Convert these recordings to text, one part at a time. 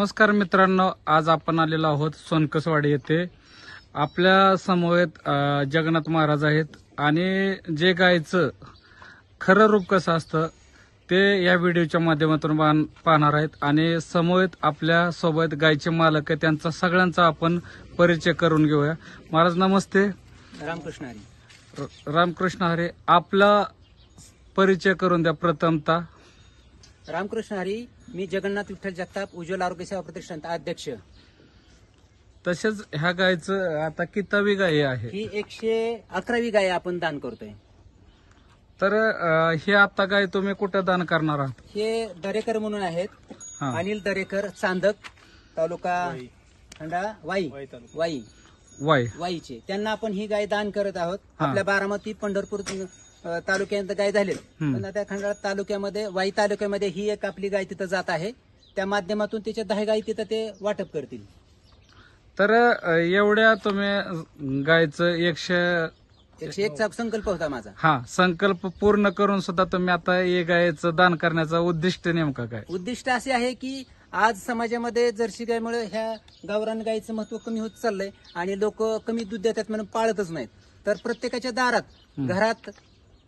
नमस्कार मित्रांनो, आज आपण आलेलो आहोत सोनकसवाडी येथे. आपल्या समवेत जगन्नाथ महाराज आहेत आणि जे गायचं खरं रूप कसं असतं ते या व्हिडिओच्या माध्यमातून पाहणार आहेत. आणि समवेत आपल्या सोबत गायचे मालक आहे, त्यांचा सगळ्यांचा आपण परिचय करून घेऊया. महाराज नमस्ते. रामकृष्ण हरी. रामकृष्ण हरी. आपला परिचय करून द्या प्रथमतः. रामकृष्ण हरी. मी जगन्नाथ विठ्ठल जगताप, उज्ज्वल आरोग्य सेवा प्रतिष्ठानचा अध्यक्ष. तसेच ह्या गायचं आता कितावी गाय आहे? ही 111वी गाय आपण दान करतोय. तर हे आता गाय तुम्ही कुठं दान करणार आहात? हे दरेकर म्हणून आहेत, हा. अनिल दरेकर, चांदक, तालुका खंडाळा, वाईचे. त्यांना आपण ही गाय दान करत आहोत. हा. आपल्या बारामती, पंढरपूर तालुक्यात गाय झाले, पण त्या खंडाळा तालुक्यामध्ये, वाई तालुक्यामध्ये ही एक आपली गाय तिथं जात आहे. त्या माध्यमातून त्याच्या 10 गायी तिथं ते वाटप करतील. तर एवढ्या तुम्ही गायचं 101 चा संकल्प होता माझा. हा संकल्प पूर्ण करून सुद्धा तुम्ही आता हे गायचं दान करण्याचा उद्दिष्ट नेमका काय? उद्दिष्ट असे आहे की आज समाजामध्ये जर्सी गायमुळे ह्या गावरान गायीचं महत्व कमी होत चाललंय आणि लोक कमी दूध देतात म्हणून पाळतच नाहीत. तर प्रत्येकाच्या दारात, घरात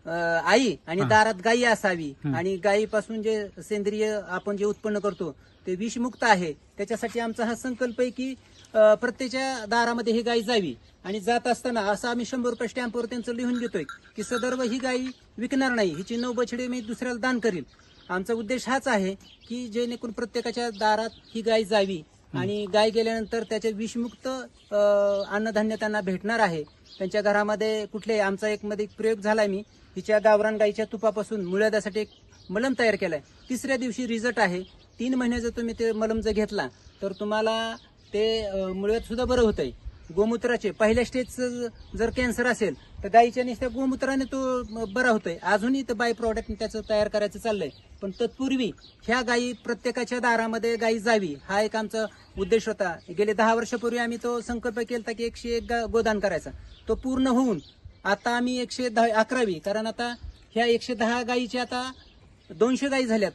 आई आणि दारात गायी असावी. आणि गायीपासून जे सेंद्रिय आपण जे उत्पन्न करतो ते विषमुक्त आहे. त्याच्यासाठी आमचा हा संकल्प आहे की प्रत्येकाच्या दारामध्ये ही गाय जावी. आणि जात असताना असं आम्ही 100 रुपये स्टॅम्पवर त्यांचं लिहून देतोय की सदर्भ ही गाय विकणार नाही, हिची 9 बछडे मी दुसऱ्याला दान करील. आमचा उद्देश हाच आहे की जेणेकरून प्रत्येकाच्या दारात ही गाय जावी आणि गाय गेल्यानंतर त्याचे विषमुक्त अन्नधान्य त्यांना भेटणार आहे. त्यांच्या घरामध्ये कुठले, आमचा एक मध्ये प्रयोग झालाय, मी हिच्या गावरान गायीच्या तुपापासून मुळ्यासाठी एक मलम तयार केलाय. 3ऱ्या दिवशी रिझल्ट आहे. 3 महिने जर तुम्ही ते मलम जर घेतला तर तुम्हाला ते मुळ्यात सुद्धा बरं होतंय. गोमूत्राचे पहिल्या स्टेजचं जर कॅन्सर असेल तर गायीच्या नुसत्या गोमूत्राने तो बरा होतोय. अजूनही ते बाय प्रॉडक्ट त्याचं तयार करायचं चाललंय. पण तत्पूर्वी ह्या गायी प्रत्येकाच्या दारामध्ये गायी जावी हा एक आमचा उद्देश होता. गेले 10 वर्षापूर्वी आम्ही तो संकल्प केला की 101 गोदान करायचा. तो पूर्ण होऊन आता आम्ही 111वी, कारण आता ह्या 110 गायीच्या आता 200 गायी झाल्यात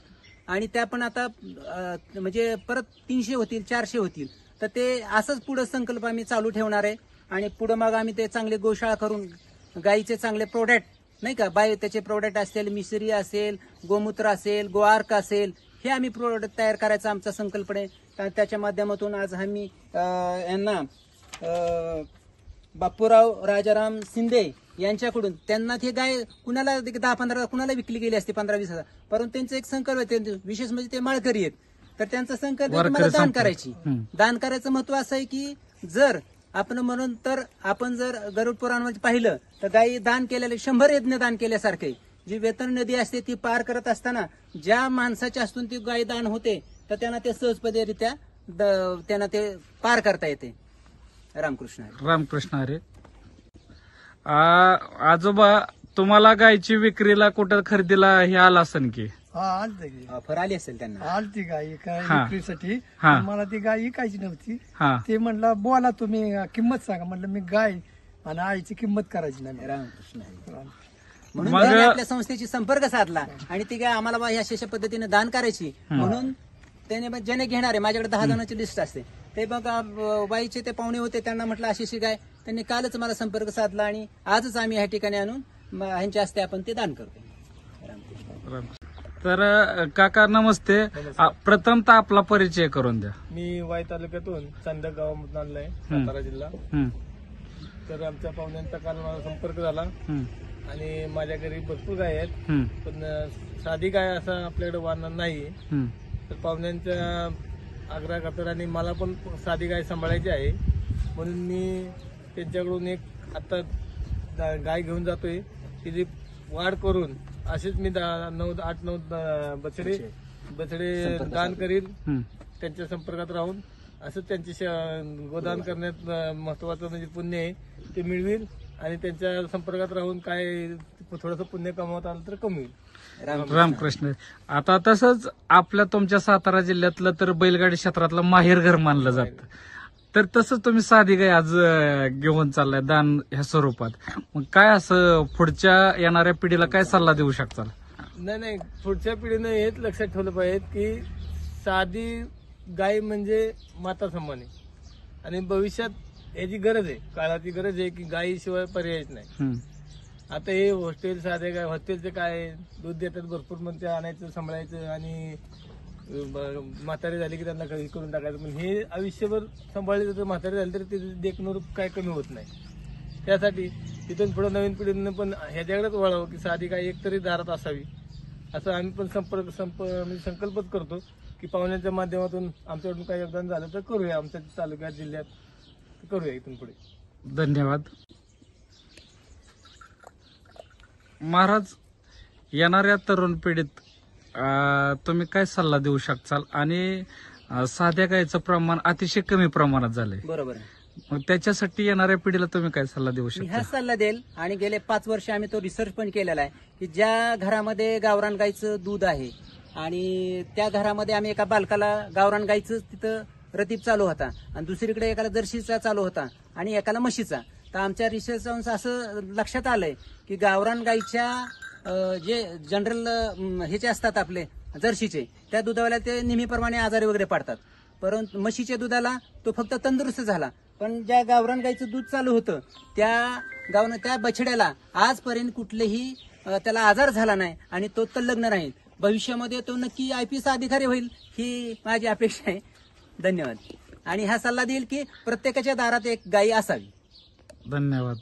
आणि त्या पण आता म्हणजे परत 300 होतील, 400 होतील. तर ते असंच पुढे संकल्प आम्ही चालू ठेवणार आहे. आणि पुढे मग आम्ही ते चांगले गोशाळा करून गायीचे चांगले प्रोडक्ट नाही का, त्याचे प्रोडक्ट असतील, मिसरी असेल, गोमूत्र असेल, गोआर्क असेल, हे आम्ही प्रोडक्ट तयार करायचा आमचा संकल्प आहे. त्याच्या माध्यमातून आज आम्ही यांना बापूराव राजाराम शिंदे यांच्याकडून त्यांना ते गाय कुणाला 10-15 कुणाला विकली गेली असते 15-20 हजार, परंतु त्यांचं एक संकल्प आहे, विशेष म्हणजे ते माळकरी आहेत. तर त्यांचा संकल्प मला दान करायची. दान करायचं महत्व असं आहे की जर आपण म्हणून तर आपण जर गरुड पुराणामध्ये पाहिलं तर गायी दान केलेले 100 यज्ञ दान केल्यासारखे. जी वेतन नदी असते ती पार करत असताना ज्या माणसाच्या हातून ती गाय दान होते तर त्यांना ते सहजपदेरित्या त्यांना ते पार करता येते. रामकृष्ण हरी. रामकृष्ण हरी. आजोबा, तुम्हाला गायची विक्रीला कुठं खरेदीला हे आला असेल की? ऑफर आली असेल त्यांना. आलती गाय विक्रीसाठी. हा. मला ती गाय विकायची नव्हती. हा. ते म्हणलं बोला तुम्ही किंमत सांगा. म्हणलं मी गाय आणि आईची किंमत करायची नाही. रामकृष्ण हरी. म्हणून त्यांनी आपल्या संस्थेशी संपर्क साधला आणि ती गाय आम्हाला अशा पद्धतीने दान करायची. म्हणून त्याने ज्याने घेणार आहे, माझ्याकडे 10 जणांची लिस्ट असते, ते बघ बाईचे ते पाहुणे होते, त्यांना म्हटलं अशी गाय. त्यांनी कालच मला संपर्क साधला आणि आजच आम्ही ह्या ठिकाणी आणून ह्यांच्या हस्ते आपण ते दान करतो. तर काका नमस्ते. प्रथमतः आपला परिचय करून द्या. मी वाई तालुक्यातून चांदक गावामधून आणलाय, सातारा जिल्हा. तर आमच्या पाहुण्यांचा काल मला संपर्क झाला आणि माझ्या घरी भरपूर गाय आहेत, पण साधी गाय असा आपल्याकडे वाहणार नाही. तर पाहुण्यांच्या आग्रह खातर आणि मला पण साधी गाय सांभाळायची आहे म्हणून मी त्यांच्याकडून एक आता गाय घेऊन जातोय. तिची वाढ करून असेच मी 8-9 बछडे दान करील. त्यांच्या संपर्कात राहून असंच त्यांची गोदान करण्यात महत्वाचं म्हणजे पुण्य आहे ते मिळवील आणि त्यांच्या संपर्कात राहून काय थोडंसं पुण्य कमवता आलं तर कमवेल. रामकृष्ण. आता तसंच आपल्या तुमच्या सातारा जिल्ह्यातलं तर बैलगाडी क्षेत्रातलं माहेर घर मानलं जातं. तर तसंच तुम्ही साधी गाय आज घेऊन चाललाय दान ह्या स्वरूपात. मग काय असं पुढच्या येणाऱ्या पिढीला काय सल्ला देऊ शकता? नाही, पुढच्या पिढीनं हेच लक्षात ठेवलं पाहिजे की साधी गाय म्हणजे माता समान आहे आणि भविष्यात याची गरज आहे, काळाची गरज आहे की गायीशिवाय पर्यायच नाही. हम्म. आता हे हॉस्टेल साधे काय हॉस्टेलचे काय दूध देतात भरपूर, मग ते आणायचं सांभाळायचं आणि म्हातारे झाले की त्यांना काही करून टाकायचं. पण हे आयुष्यभर सांभाळले तर म्हातारे झाले तरी ते देखणं काय कमी होत नाही. त्यासाठी तिथून पुढे नवीन पिढीनं पण ह्याच्याकडेच वळावं की साधी गाय एक तरी दारात असावी, असं आम्ही पण म्हणजे संकल्पच करतो की पाहुण्यांच्या माध्यमातून आमच्याकडून काही योगदान झालं तर करूया, आमच्या तालुक्यात जिल्ह्यात करूया इथून पुढे. धन्यवाद. महाराज, येणाऱ्या तरुण पिढीत तुम्ही काय सल्ला देऊ शकताल? आणि साध्या गायचं प्रमाण अतिशय कमी प्रमाणात झालंय, बरोबर आहे. मग त्याच्यासाठी येणाऱ्या पिढीला तुम्ही काय सल्ला देऊ मी शकता? हा सल्ला देईल आणि गेले 5 वर्ष आम्ही तो रिसर्च पण केलेला आहे की ज्या घरामध्ये गावरान गाईचं दूध आहे आणि त्या घरामध्ये आम्ही एका बालकाला गावरान गाईचं तिथं रतीब चालू होता आणि दुसरीकडे एकाला जर्सीचा चालू होता आणि एकाला म्हशीचा. तर आमच्या रिसर्च असं लक्षात आलंय की गावरान गाईच्या जे जनरल ह्याचे असतात आपले जर्सीचे, त्या दुधावाला ते नेहमीप्रमाणे आजारी वगैरे पडतात, परंतु म्हशीच्या दुधाला तो फक्त तंदुरुस्त झाला. पण ज्या गावरान गाईचं दूध चालू होतं त्या बछड्याला आजपर्यंत कुठलेही त्याला आजार झाला नाही आणि तो तल्लग्न राहील. भविष्यामध्ये तो नक्की IPS अधिकारी होईल ही माझी अपेक्षा आहे. धन्यवाद. आणि हा सल्ला देईल की प्रत्येकाच्या दारात एक गाई असावी. धन्यवाद.